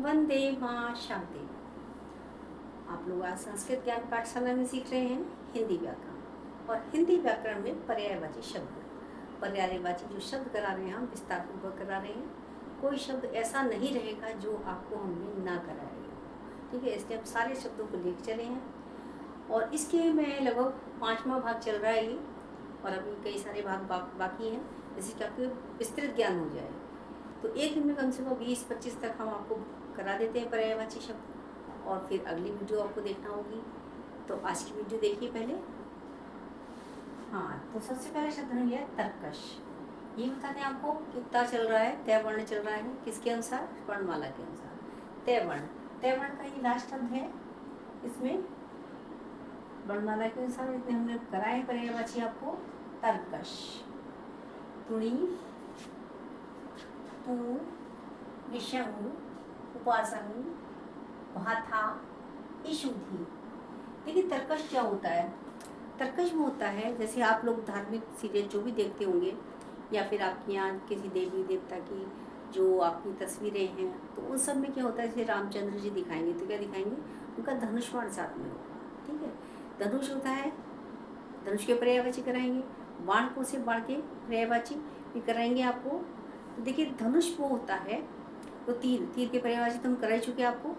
वंदे माँ शांति। आप लोग आज संस्कृत ज्ञान पाठशाला में सीख रहे हैं हिंदी व्याकरण। और हिंदी व्याकरण में पर्यायवाची शब्द, पर्यायवाची जो शब्द करा रहे हैं हम विस्तार पूर्वक करा रहे हैं। कोई शब्द ऐसा नहीं रहेगा जो आपको हमने ना कराया हो, ठीक है। इसलिए हम सारे शब्दों को लेकर चले हैं और इसके में लगभग 5वां भाग चल रहा है ये, और अभी कई सारे भाग बाकी हैं, जिससे कि आपको विस्तृत ज्ञान हो जाए। तो एक दिन में कम से कम 20-25 तक हम आपको करा देते हैं पर्यायवाची शब्द, और फिर अगली वीडियो आपको देखना होगी। तो आज की वीडियो देखिए पहले। हाँ, तो सबसे पहले शब्द है लिया तर्कश। ये बताते हैं आपको कितना चल रहा है, तय वर्ण चल रहा है किसके अनुसार, वर्णमाला के अनुसार। तय वर्ण, तय वर्ण का ये लास्ट शब्द है इसमें वर्णमाला के अनुसार। इतने हमने कराए पर्यायवाची आपको। तर्कश, तुणी, तू, विषम, उपासन, भाथा, इशुधि। देखिए तर्कश क्या होता है। तर्कश में होता है जैसे आप लोग धार्मिक सीरियल जो भी देखते होंगे, या फिर आपके यहाँ किसी देवी देवता की जो आपकी तस्वीरें हैं, तो उन सब में क्या होता है, जैसे रामचंद्र जी दिखाएंगे तो क्या दिखाएंगे, उनका धनुष बाण साथ में होगा, ठीक है। धनुष होता है, धनुष के पर्यायवाची कराएंगे। बाण को से बाण के पर्यायवाची भी कराएंगे आपको। तो देखिए धनुष वो होता है, तो तीर, तीर के पर्यायवाची तो हम करा ही चुके आपको।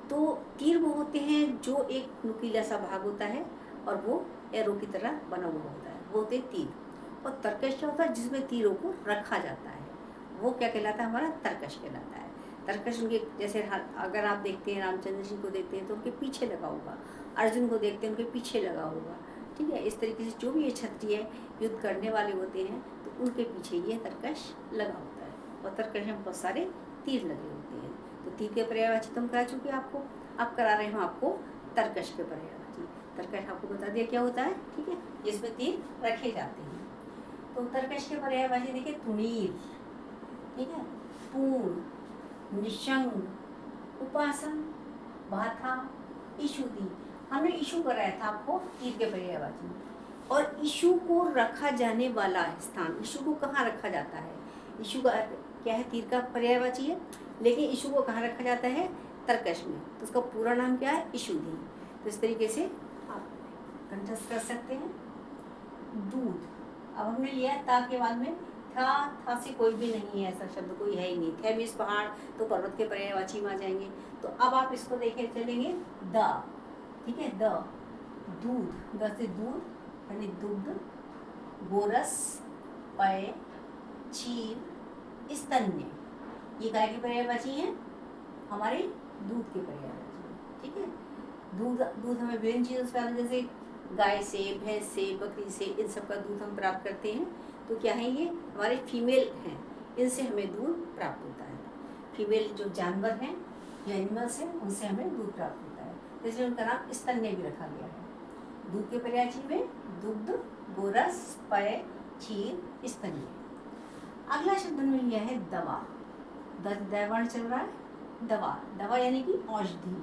तो तीर वो होते हैं जो एक नुकीला सा भाग होता है और वो एरो की तरह बना हुआ होता है, वो होते हैं तीर। और तर्कश क्या होता है, जिसमें तीरों को रखा जाता है, वो क्या कहलाता है, हमारा तर्कश कहलाता है। तर्कश उनके जैसे अगर आप देखते हैं रामचंद्र जी को देखते हैं तो उनके पीछे लगा होगा, अर्जुन को देखते हैं उनके पीछे लगा होगा, ठीक है। इस तरीके से जो भी ये क्षत्रिय युद्ध करने वाले होते हैं तो उनके पीछे ये तर्कश लगा होता है, और तर्कश में बहुत सारे तीर लगे होते हैं। तो तीर के पर्यायवाची तुम करा चुके आपको, अब करा रहे हैं आपको तर्कश के पर्यायवाची। तर्कश आपको बता दिया क्या होता है, ठीक है, जिसमें तीर रखे जाते हैं। तो तर्कश के पर्यायवाची देखिए तुणीर, ठीक है, पूर्ण, निशंग, उपासन, भाथा, इशुदि। हमने इशु कराया था आपको तीर के पर्यायवाची। और इशु को रखा जाने वाला स्थान, इशु को कहाँ रखा जाता है, इशु का क्या है, तीर का पर्यायवाची है, लेकिन इशु को कहाँ रखा जाता है, तर्कश में। तो उसका पूरा नाम क्या है, इशुधि। तो इस तरीके से आप कंठस्थ कर सकते हैं। दूध, अब हमने लिया ता के बाद में था से कोई भी नहीं है, ऐसा शब्द कोई है ही नहीं। थे मीन्स पहाड़, तो पर्वत के पर्यायवाची में आ जाएंगे। तो अब आप इसको देखे चलेंगे द, ठीक है, द, दूध, द से दूध यानी दुग्ध, गोरस, पय, क्षीर, स्तन्य, ये काय के पर्यायवाची हैं, हमारे दूध के पर्यायवाची, ठीक है। दूध, दूध हमें विभिन्न चीज़ों से प्राप्त, जैसे गाय से, भैंस से, बकरी से, इन सब का दूध हम प्राप्त करते हैं। तो क्या है, ये हमारे फीमेल हैं, इनसे हमें दूध प्राप्त होता है। फीमेल जो जानवर हैं या एनिमल्स हैं, उनसे हमें दूध प्राप्त होता है, इसलिए उनका नाम स्तन्य भी रखा गया है। दूध के पर्यायवाची में दुग्ध, गोरस, पय, क्षीर, स्तन्य। अगला शब्द हमने लिया है दवा। दैवर्ण चल रहा है। दवा, दवा यानी कि औषधि,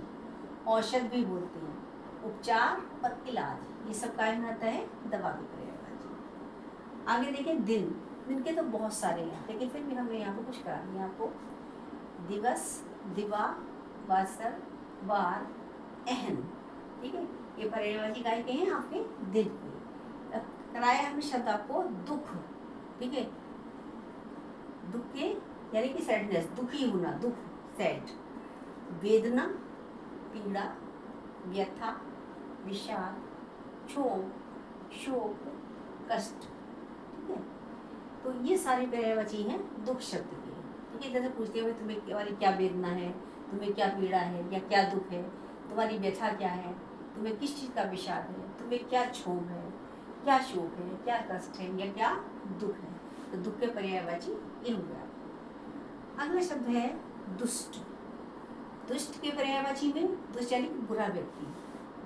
औषध भी बोलते हैं, उपचार और इलाज, ये सब काय में आता है, दवा के पर्यायवाची। आगे देखिए दिन, दिन के तो बहुत सारे हैं, लेकिन फिर भी हमने यहाँ पर कुछ करा दिया आपको। दिवस, दिवा, वासर, वार, अहन, ठीक है, ये पर्यायवाची काय के हैं, आपके दिन के। कराया हमने शब्द आपको दुख, ठीक है, दुख के यानी कि सैडनेस, दुखी होना, दुख, सैड। वेदना, पीड़ा, व्यथा, विषाद, क्षोभ, शोक, कष्ट, ठीक है। तो ये सारे पर्यायवाची हैं दुख शब्द के, ठीक है। जैसे पूछते हैं तुम्हें तुम्हारी क्या वेदना है, तुम्हें क्या पीड़ा है या क्या दुख है, तुम्हारी व्यथा क्या है, तुम्हें किस चीज़ का विषाद है, तुम्हें क्या क्षोभ है, क्या शोक है, क्या कष्ट है या क्या दुख है। तो दुख के पर्यायवाची ये हो गया। अगला शब्द है दुष्ट। दुष्ट के पर्यायवाची में दुष्ट यानी बुरा व्यक्ति,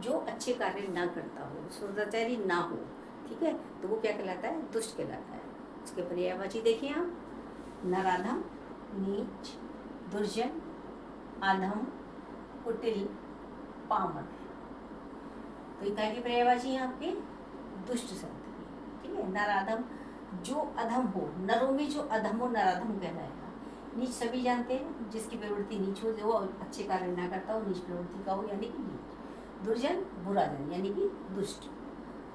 जो अच्छे कार्य ना करता हो, सदाचारी ना हो, ठीक है, तो वो क्या कहलाता है, दुष्ट कहलाता है। उसके पर्यायवाची देखिए आप, नराधम, नीच, दुर्जन, आधम, कुटिल, पामर। तो ये के पर्यायवाची हैं आपके दुष्ट शब्द की, ठीक है। नराधम, जो अधम हो, नरों में जो अधम हो नराधम कहलाएगा। नीच सभी जानते हैं, जिसकी प्रवृत्ति नीच हो, जो अच्छे कार्य ना करता हो, नीच प्रवृत्ति का हो, यानी कि नीच। दुर्जन बुरा जन, यानी कि दुष्ट।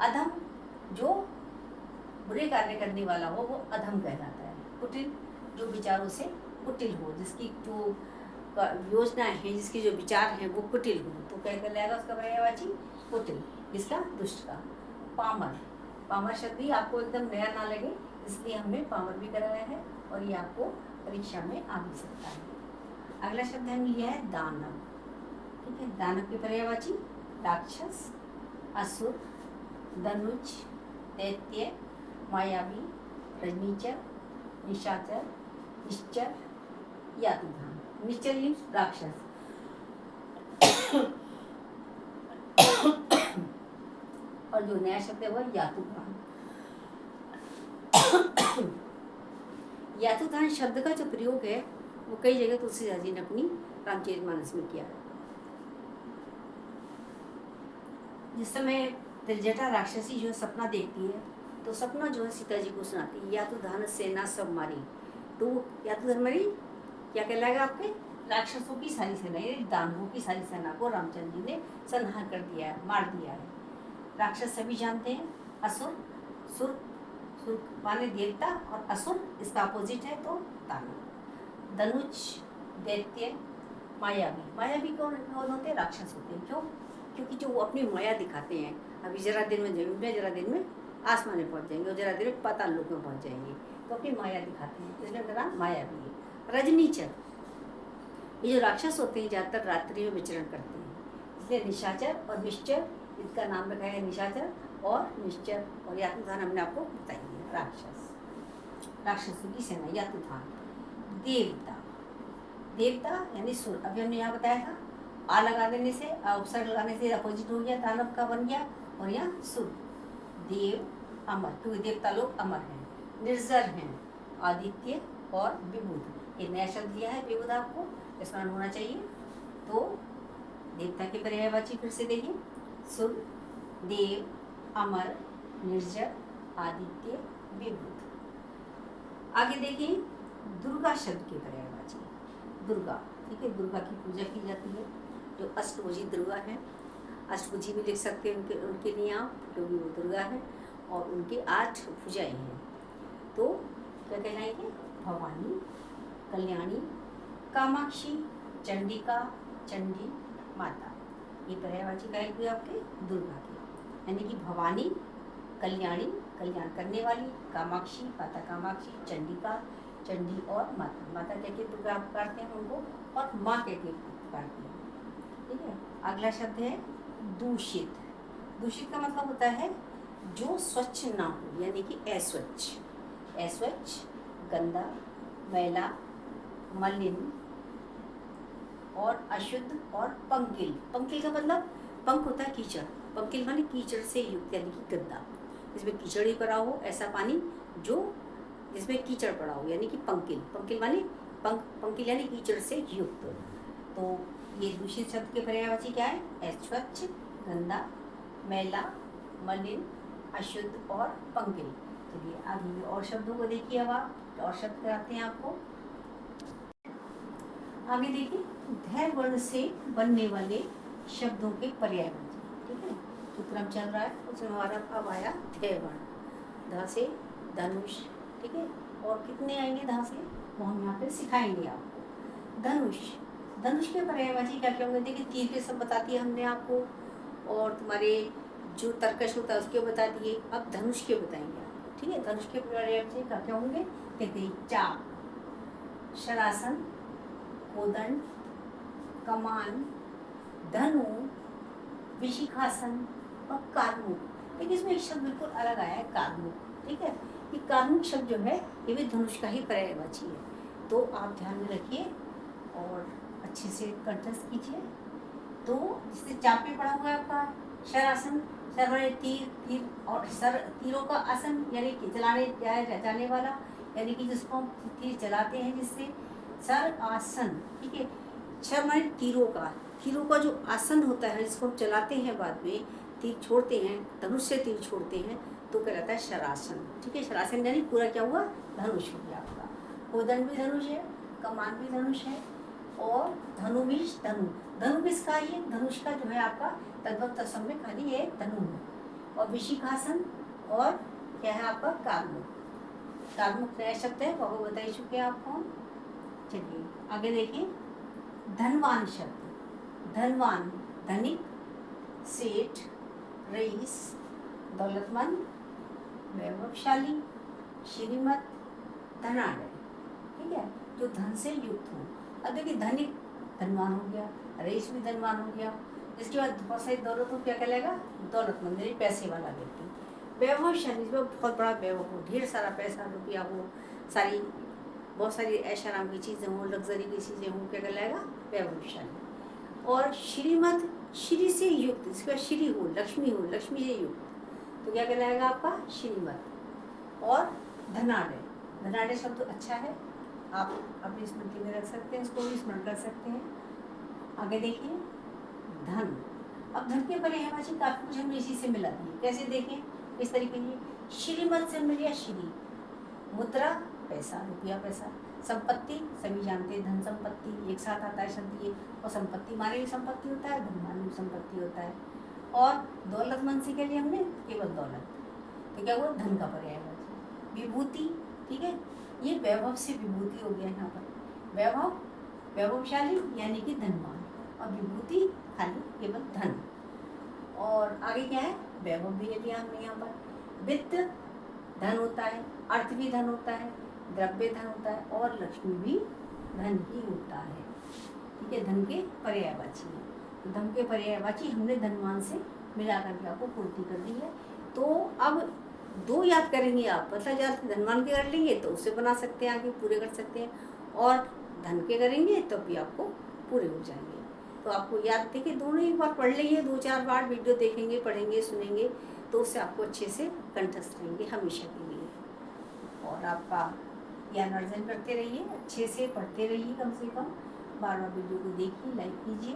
अधम जो बुरे कार्य करने वाला हो, वो अधम कहलाता है। कुटिल जो विचारों से कुटिल हो, जिसकी जो योजनाएं हैं, जिसके जो विचार हैं वो कुटिल हो, तो क्या कहलाएगा उसका पर्यायवाची? कुटिल। इसका दुष्ट का। पामर, पामर शब्द भी आपको एकदम नया ना लगे, इसलिए हमने पामर भी कराया है, और ये आपको परीक्षा में आ भी सकता है। अगला शब्द हमने लिया है दानव। ठीक है, दानव की पर्यायवाची राक्षस, असुर, धनुज, दैत्य, मायावी, रजनीचर, निशाचर, निश्चर, यातुधान। निश्चर मीन्स राक्षस। और जो नया शब्द है वह यातुधान। यातुधान शब्द का जो प्रयोग है वो कई जगह तुलसीदास जी ने अपनी रामचरितमानस में किया है। जिस समय त्रिजटा राक्षसी जो सपना देखती है, तो सपना जो है सीता जी को सुनाती है, यातुधान सेना सब मारी। तो यातुधान मारी क्या कहलाएगा आपके? राक्षसों की सारी सेना, यानी दानवों की सारी सेना को रामचंद्र जी ने संहार कर दिया है, मार दिया है। राक्षस सभी जानते हैं। असुर, सुर, सुर माने देवता, और असुर इसका अपोजिट है तो दानव। धनुज, दैत्य, मायावी। मायावी कौन होते हैं? राक्षस होते हैं। क्यों? क्योंकि जो वो अपनी माया दिखाते हैं, अभी जरा दिन में जमीन में, जरा दिन में आसमान में पहुंच जाएंगे, और जरा दिन में पाताल लोक में पहुंच जाएंगे, तो अपनी माया दिखाते हैं, इसलिए उनका नाम मायावी है। रजनीचर, ये जो राक्षस होते हैं ज़्यादातर रात्रि में विचरण करते हैं, इसलिए निशाचर और निश्चर, इसका नाम रखा है निशाचर और निश्चर। और यातुधान हमने आपको बताई है, राक्षस, राक्षसों की सेना, यातुधान। देवता, देवता यानी सुर। अभी हमने यहाँ बताया था, आ लगा देने से, उपसर्ग लगाने से अपोजिट हो गया, दानव का बन गया, और यहाँ सुर। देव, अमर, क्योंकि देवता लोग अमर हैं। निर्जर हैं, आदित्य और विबुध। ये नया शब्द दिया है विबुध, आपको स्मरण होना चाहिए। तो देवता के पर्यायवाची फिर से देखिए, सुर, देव, अमर, निर्जर, आदित्य, विबुध। आगे देखिए दुर्गा शब्द के पर्यायवाची। दुर्गा, ठीक है, दुर्गा की पूजा की जाती है, जो अष्टभुजी दुर्गा है। अष्टभुजी भी लिख सकते हैं उनके लिए आप, क्योंकि वो दुर्गा है और उनके 8 भुजाएं हैं। तो क्या कहलाएंगे? भवानी, कल्याणी, कामाक्षी, चंडिका, चंडी, माता। ये पर्यायवाची कहेंगे आपके दुर्गा के, यानी कि भवानी, कल्याणी, कल्याण करने वाली, कामाक्षी, माता कामाक्षी, चंडिका, चंडी, और माता। माता कह के पुकारते हैं उनको, और माँ कह के पुकारते हैं। ठीक है, अगला शब्द है दूषित। दूषित का मतलब होता है जो स्वच्छ ना हो, यानी कि अस्वच्छ। अस्वच्छ, गंदा, मैला, मलिन और अशुद्ध, और पंकिल। पंकिल का मतलब, पंक होता है कीचड़, पंकिल माने कीचड़ से युक्त, यानी कि गंदा, जिसमें कीचड़ ही पड़ा हो, ऐसा पानी जो जिसमें कीचड़ पड़ा हो, यानी कि पंकिल। पंकिल माने पंकिल यानी कीचड़ से युक्त। तो ये दूषित शब्द के पर्यायवाची क्या है? अस्वच्छ, गंदा, मैला, मलिन, अशुद्ध और पंकिल। चलिए आगे और शब्दों को देखिए। अब आप और शब्द कराते हैं आपको। आगे देखिए, धै वर्ण से बनने वाले शब्दों के पर्यायवाची। ठीक है, जो क्रम चल रहा है उसमें हमारा अब आया धै वर्ण। ध से धनुष, ठीक है, और कितने आएंगे धा से वो हम यहाँ पे सिखाएंगे आपको। धनुष, धनुष के पर्यायवाची क्या क्या होंगे? देखिए, तीर के सब बता दिए हमने आपको, और तुम्हारे जो तर्कश होता है उसके बता दिए। अब धनुष के बताएंगे आपको। ठीक है, धनुष के पर्यायवाची क्या क्या होंगे? देखिए, चाप, शरासन, कोदंड, कमान, धनु, विशिखासन और कार्मुक। देखिए, इसमें एक शब्द बिल्कुल अलग आया है, कार्मुक। ठीक है, ये कार्मुक शब्द जो है ये भी धनुष का ही पर्यायवाची है। तो आप ध्यान में रखिए और अच्छे से कंठस्थ कीजिए। तो जिससे चाप में पड़ा हुआ है आपका शरासन, सर वाले तीर, तीर और सर, तीरों का आसन, यानी कि चलाने जाने वाला, यानी कि जिसको हम तीर चलाते हैं, जिससे सर आसन। ठीक है, सर माने तीरों का जो आसन होता है, जिसको हम चलाते हैं, बाद में तीर छोड़ते हैं, धनुष से तीर छोड़ते हैं, तो कहलाता है शरासन। ठीक है, शरासन यानी पूरा क्या हुआ? धनुष हो गया आपका। कोदंड भी धनुष है, कमान भी धनुष है, और धनु मीन्स धनु, धनु किसका है? ये धनुष का जो है आपका तद्भव तत्सम में खाली ये धनु है। और विशिखासन और क्या है आपका कार्मुक, कार्मुक नया शब्द है, वो बता ही चुके हैं आपको। चलिए आगे देखिए, धनवान शब्द, धनवान धनिक, सेठ, रईस, दौलतमंद, वैभवशाली, श्रीमत, धनाढ्य, ठीक है, जो धन से युक्त हो। अब देखिए धनिक धनवान हो गया, रईस भी धनवान हो गया, इसके बाद बहुत सारी दौलत हो, क्या कहलाएगा? दौलतमंद, यानी पैसे वाला व्यक्ति। वैभवशाली, इसमें बहुत बड़ा वैभव हो, ढेर सारा पैसा रुपया हो, सारी बहुत सारी ऐशाराम की चीज़ें हों, लग्जरी की चीज़ें हों, क्या कहलाएगा? वैभवशाली। और श्रीमत, श्री से युक्त, इसका श्री हो, लक्ष्मी हो, लक्ष्मी से युक्त, तो क्या कहलाएगा आपका? श्रीमत। और धनाढ्य, धनाढ्य शब्द अच्छा है, आप अपनी स्मृति में रख सकते हैं, इसको भी स्मरण कर सकते हैं। आगे देखिए, धन। अब धन के पर्यायवाची काफी कुछ हमने इसी से मिला दिए। कैसे देखें? इस तरीके से श्रीमत से मिल गया श्री, मुद्रा पैसा, रुपया पैसा, संपत्ति सभी जानते हैं, धन संपत्ति एक साथ आता है शब्द ये, और संपत्ति माने भी संपत्ति होता है, धन माने भी संपत्ति होता है। और दौलतमंद से के लिए हमने केवल दौलत, तो क्या हुआ? धन का पर्यायवाची। विभूति, ठीक है, ये वैभव से विभूति हो गया यहाँ पर। वैभव, वैभवशाली यानी कि धनवान, और विभूति खाली केवल धन। और आगे क्या है? वैभव भी ले लिया हमने यहाँ पर। वित्त धन होता है, अर्थ भी धन होता है, द्रव्य धन होता है, और लक्ष्मी भी धन ही होता है, ठीक है, धन के पर्यायवाची है। तो धन के पर्यायवाची हमने धनवान से मिला करके आपको पूर्ति कर दी है। तो अब दो याद करेंगे आप, मतलब याद धनवान के कर लेंगे तो उससे बना सकते हैं, आगे पूरे कर सकते हैं, और धन के करेंगे तब भी आपको पूरे हो जाएंगे। तो आपको याद देखिए, दोनों एक बार पढ़ लेंगे, 2-4 बार वीडियो देखेंगे, पढ़ेंगे, सुनेंगे, तो उससे आपको अच्छे से कंठस्थ रहेंगे हमेशा के लिए। और आपका ज्ञान अर्जन करते रहिए, अच्छे से पढ़ते रहिए, कम से कम बार-बार वीडियो को देखिए, लाइक कीजिए।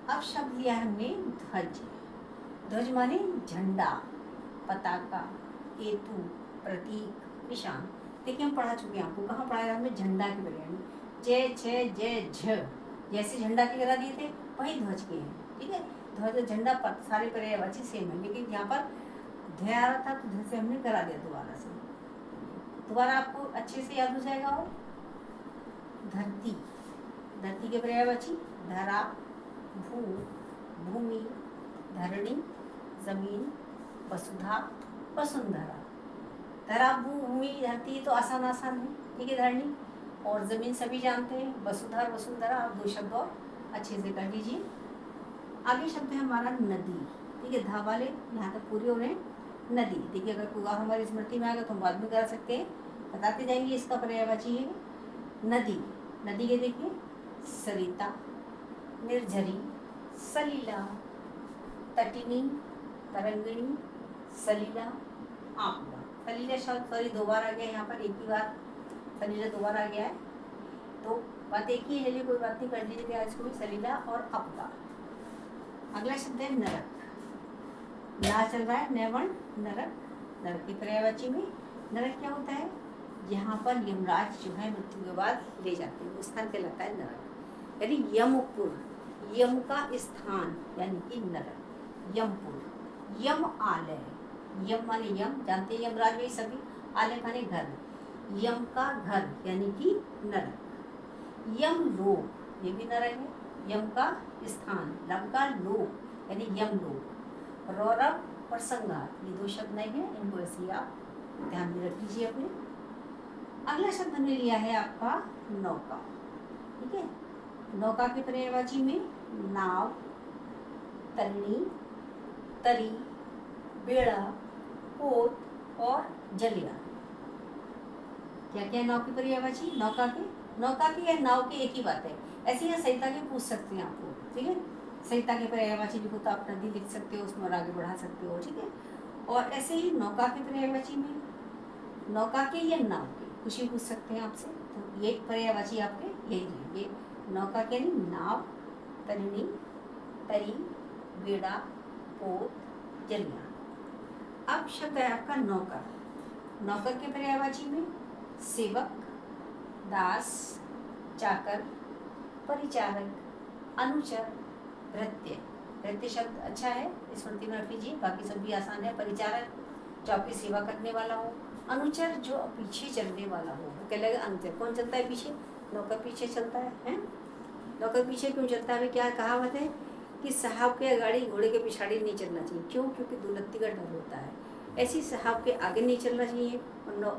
अब शब्द लिया है हमने ध्वज। ध्वज माने झंडा, पताका, केतु, प्रतीक, निशान। देखिए हम पढ़ा चुके हैं, आपको कहाँ पढ़ाया हमने? झंडा के बारे में, जय छय जय झ, जैसे झंडा के करा दिए थे वही ध्वज के हैं, ठीक है। ध्वज झंडा पर सारे पर्यायवाची सेम है, लेकिन यहाँ पर ध्वज आ रहा था तो ध्वज से हमने करा दिया दोबारा से, दोबारा आपको अच्छे से याद हो जाएगा। और धरती, धरती के पर्यायवाची धरा, भू, भूमि, धरणी, जमीन, वसुधा, वसुंधरा। धरा, भू, भूमि, धरती तो आसान आसान है, ठीक है, धरणी और जमीन सभी जानते हैं, वसुधा, वसुंधरा। आप 2 शब्द और अच्छे से कर लीजिए। आगे शब्द है हमारा नदी, ठीक है, धा वाले यहाँ तक पूरे हो रहे हैं। नदी, देखिए अगर कोई और हमारी स्मृति में आएगा तो हम बाद में करा सकते हैं, बताते जाएंगे। इसका पर्यायवाची है नदी। नदी के देखिए सरिता, निर्झरी, सलीला, तटिनी, तरंगिणी, सलीला, आपदा। सलीला शब्द सॉरी 2 बार आ गया यहाँ पर, एक ही बार सलीला 2 बार आ गया है, तो बात एक ही है, चलिए कोई बात नहीं, कर लीजिए आज को भी, सलीला और आपदा। अगला शब्द है नरक। ना चल रहा है नैवण, नरक। नरक की पर्यायवाची में नरक क्या होता है? यहाँ पर यमराज जो है मृत्यु के बाद ले जाते हैं, उस स्थान कहलाता है नरक, यानी यमपुर, यम का स्थान यानी कि नरक, यमपुर। यम आलय, यम माने यम, जानते हैं यमराज में सभी, आलय माने घर, यम का घर यानी कि नरक। यम लोक, ये भी नरक है, यम का स्थान, लव का लोक यानी यम लोक। रौरव और संघात, ये 2 शब्द नहीं है, इनको ऐसे आप ध्यान में रख लीजिए अपने। अगला शब्द हमने लिया है आपका नौका, ठीक है। नौका के पर्यायवाची में नाव, तलनी, तरी, बेड़ा, पोत और जलिया। क्या क्या नाव की पर्यायवाची? नौका के, नौका की या नाव की एक ही बात है। ऐसे ही संहिता के पूछ सकते हैं आपको, ठीक है। संहिता के पर्यायवाची लिखो तो आप नदी लिख सकते हो, उसमें आगे बढ़ा सकते हो, ठीक है। और ऐसे ही नौका के पर्यायवाची में नौका के या नाव के कुछ भी पूछ सकते हैं आपसे, तो ये पर्यायवाची आपके यही रहेंगे। नौका के यानी नाव, तलनी, तरी, बेड़ा, पोत, जलिया। अब शब्द है आपका नौकर। नौकर के पर्यायवाची में सेवक, दास, चाकर, परिचारक, अनुचर, भृत्य। भृत्य शब्द अच्छा है, स्मृति में रख लीजिए, बाकी सब भी आसान है। परिचारक जो आपकी सेवा करने वाला हो, अनुचर जो पीछे चलने वाला हो। वो क्या लगेगा अनुचर, कौन चलता है पीछे? नौकर पीछे चलता है? नौकर पीछे क्यों चलता है? क्या कहावत है कि साहब के गाड़ी घोड़े के पिछाड़ी नहीं चलना चाहिए। क्यों? क्योंकि दुलत्ती का डर होता है। ऐसी साहब के आगे नहीं चलना चाहिए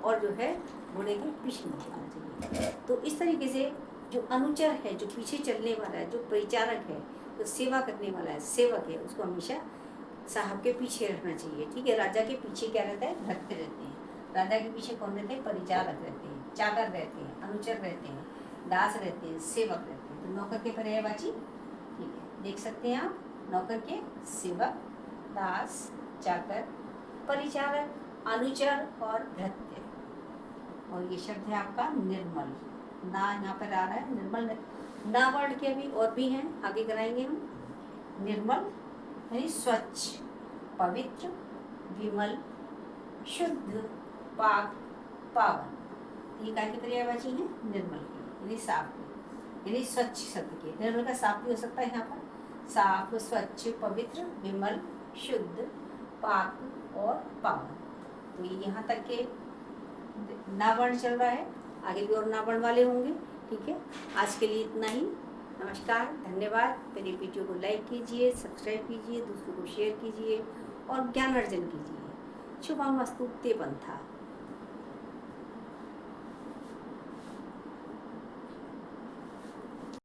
और जो है घोड़े के पीछे नहीं चलना चाहिए। तो इस तरीके से जो अनुचर है, जो पीछे चलने वाला है, जो परिचारक है, जो सेवा करने वाला है, सेवक है, उसको हमेशा साहब के पीछे रहना चाहिए। ठीक है। राजा के पीछे क्या रहता है? भृत्य रहते हैं। राजा के पीछे कौन रहते हैं? परिचारक रहते हैं, चाकर रहते हैं, अनुचर रहते हैं, दास रहते हैं, सेवक रहते हैं। तो नौकर के पर्यायवाची, ठीक है, देख सकते हैं आप, नौकर के सेवक, दास, चाकर, परिचारक, अनुचर और भृत्य। और ये शब्द है आपका निर्मल। ना यहाँ पर आ रहा है निर्मल। ना वर्ड के अभी और भी हैं, आगे कराएंगे हम। निर्मल यानी स्वच्छ, पवित्र, विमल, शुद्ध, पाक, पावन। ये काय की पर्यायवाची है? निर्मल की, यानी साफ की, यानी स्वच्छ शब्द के। निर्मल का साफ भी हो सकता है यहाँ पर। साफ, स्वच्छ, पवित्र, विमल, शुद्ध, पाक और पावन। तो ये यहाँ तक के नावर्ण चल रहा है, आगे भी और नावर्ण वाले होंगे। ठीक है। आज के लिए इतना ही। नमस्कार, धन्यवाद। मेरी वीडियो को लाइक कीजिए, सब्सक्राइब कीजिए, दूसरों को शेयर कीजिए और ज्ञान अर्जन कीजिए। शुभम मस्तु ते पंथा।